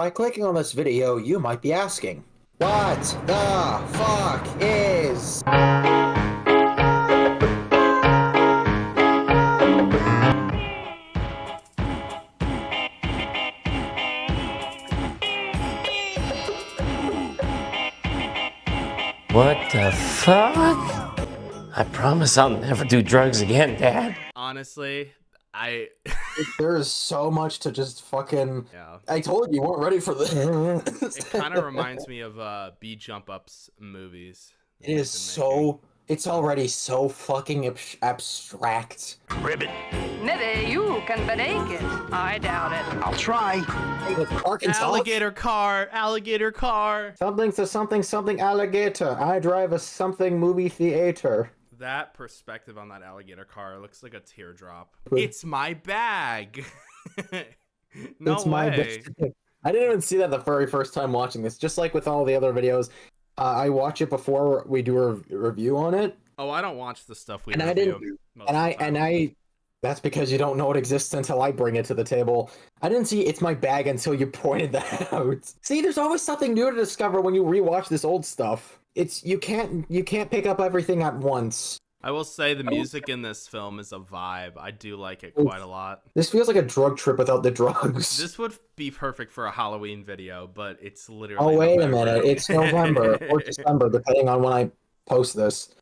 By clicking on this video, you might be asking, what the fuck is... What the fuck? I promise I'll never do drugs again, Dad. Honestly, There is so much to just fucking... yeah. I told you weren't ready for this. It kind of reminds me of B Jump Up's movies. It is so... It's already so fucking abstract. Ribbit. Maybe you can make it. I doubt it. I'll try. Alligator car, alligator car. Something to something something alligator. I drive a something movie theater. That perspective on that alligator car looks like a teardrop. It's my bag. No It's way. I didn't even see that the very first time watching this. Just like with all the other videos, I watch it before we do a review on it. Oh, I don't watch the stuff we And review. I that's because you don't know it exists until I bring it to the table. I didn't see It's My Bag until you pointed that out. See, there's always something new to discover when you rewatch this old stuff. You can't pick up everything at once. I will say the music in this film is a vibe. I do like it quite a lot. This feels like a drug trip without the drugs. This would be perfect for a Halloween video, but it's literally Oh, wait a November. minute. It's November or December, depending on when I post this.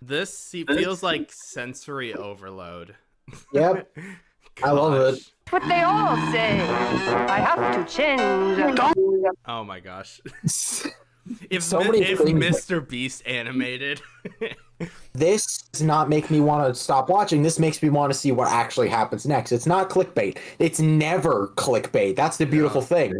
This feels like sensory overload. Yep. I love it. What they all say. I have to change. Oh my gosh. If Things- Mr. Beast animated. This does not make me want to stop watching. This makes me want to see what actually happens next. It's not clickbait. It's never clickbait. That's the beautiful thing.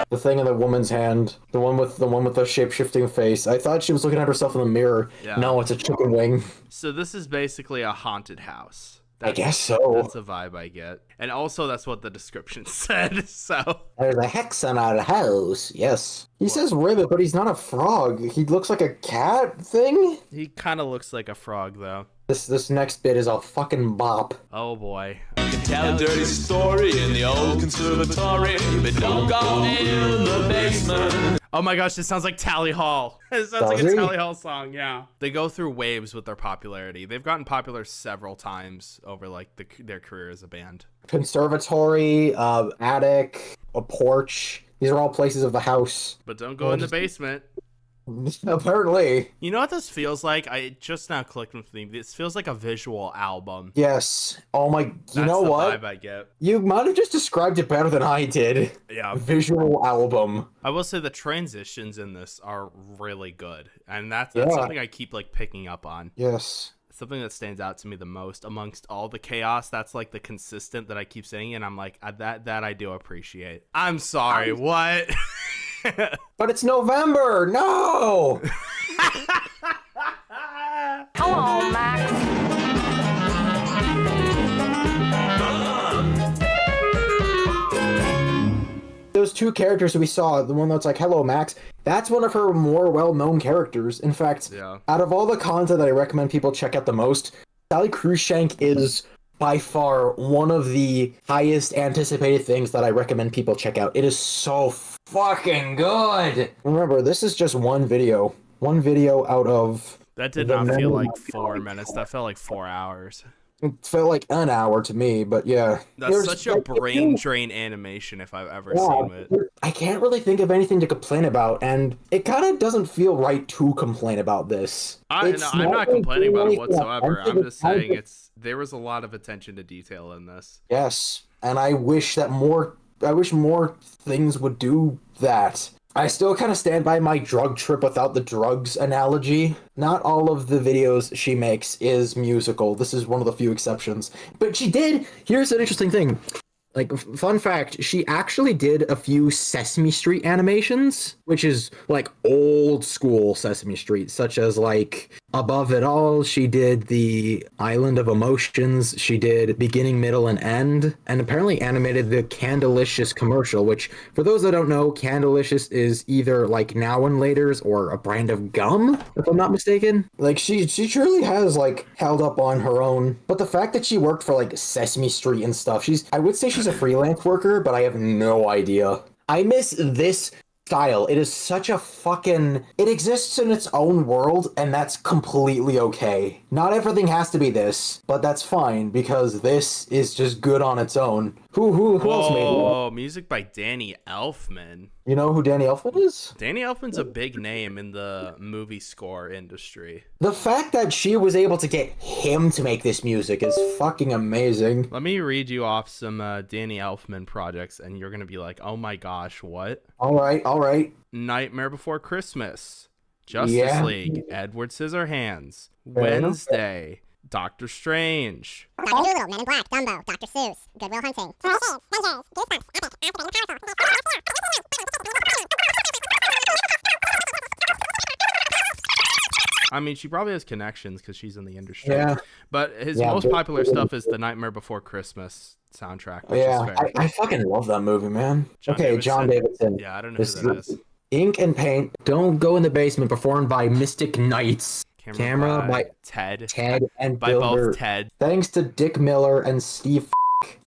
The thing in the woman's hand, the one with the shape-shifting face. I thought she was looking at herself in the mirror. Yeah. No, it's a chicken wing. So this is basically a haunted house. I guess so. That's a vibe I get. And also that's what the description said, so. There's a hex in our house. Yes. He says ribbit, but he's not a frog. He looks like a cat thing. He kind of looks like a frog, though. This next bit is a fucking bop. Oh, boy. Tell a dirty story in the old conservatory, but don't go in the basement. Oh my gosh, this sounds like Tally Hall. It sounds like Does a it? Tally Hall song, yeah. They go through waves with their popularity. They've gotten popular several times over like their career as a band. Conservatory, attic, a porch. These are all places of the house. But don't go in the basement. Apparently. You know what this feels like? I just now clicked with me. This feels like a visual album. Yes. Oh my. You know what? That's the vibe I get. You might have just described it better than I did. Yeah. Visual album. I will say the transitions in this are really good. And that's Yeah. something I keep like picking up on. Yes. Something that stands out to me the most amongst all the chaos. That's like the consistent that I keep saying. And I'm like, that I do appreciate. I'm sorry. What? But it's November. No. Come on, Max. Those two characters that we saw, the one that's like, hello, Max, that's one of her more well-known characters. In fact, Yeah. out of all the content that I recommend people check out the most, Sally Cruikshank is by far one of the highest anticipated things that I recommend people check out. It is so fucking good. Remember, this is just one video. One video out of... That did The not feel memory- like 4 minutes. That felt like 4 hours. It felt like an hour to me, but yeah. That's There's, such a like, brain drain animation if I've ever Yeah, seen it. I can't really think of anything to complain about, and it kind of doesn't feel right to complain about this. I'm not complaining about it whatsoever. I'm just saying it's there was a lot of attention to detail in this. Yes, and I wish more things would do that. I still kind of stand by my drug trip without the drugs analogy. Not all of the videos she makes is musical. This is one of the few exceptions. But she did. Here's an interesting thing. Like, fun fact, she actually did a few Sesame Street animations, which is like old school Sesame Street, such as like Above It All, she did The Island of Emotions, she did Beginning, Middle, and End, and apparently animated the Candilicious commercial, which, for those that don't know, Candilicious is either like Now and Later's or a brand of gum, if I'm not mistaken. Like, she truly has, like, held up on her own. But the fact that she worked for, like, Sesame Street and stuff, I would say she's a freelance worker, but I have no idea. I miss this style. It is such a fucking... It exists in its own world, and that's completely okay. Not everything has to be this, but that's fine, because this is just good on its own. Who else made it? Oh, music by Danny Elfman. You know who Danny Elfman is? Danny Elfman's a big name in the movie score industry. The fact that she was able to get him to make this music is fucking amazing. Let me read you off some Danny Elfman projects, and you're going to be like, oh my gosh, what? All right. Nightmare Before Christmas, Justice League, Edward Scissorhands, Wednesday, Doctor Strange. Doctor Dolittle, Men in Black, Dumbo, Dr. Seuss, Good Will Hunting. I mean, she probably has connections because she's in the industry. Yeah. But his most popular stuff is the Nightmare Before Christmas soundtrack, which is fair. I fucking love that movie, man. John Davidson. Yeah, I don't know who that is. Ink and Paint, Don't Go in the Basement, performed by Mystic Knights. Camera by Ted. Ted and by Builder. both Ted. Thanks to Dick Miller and Steve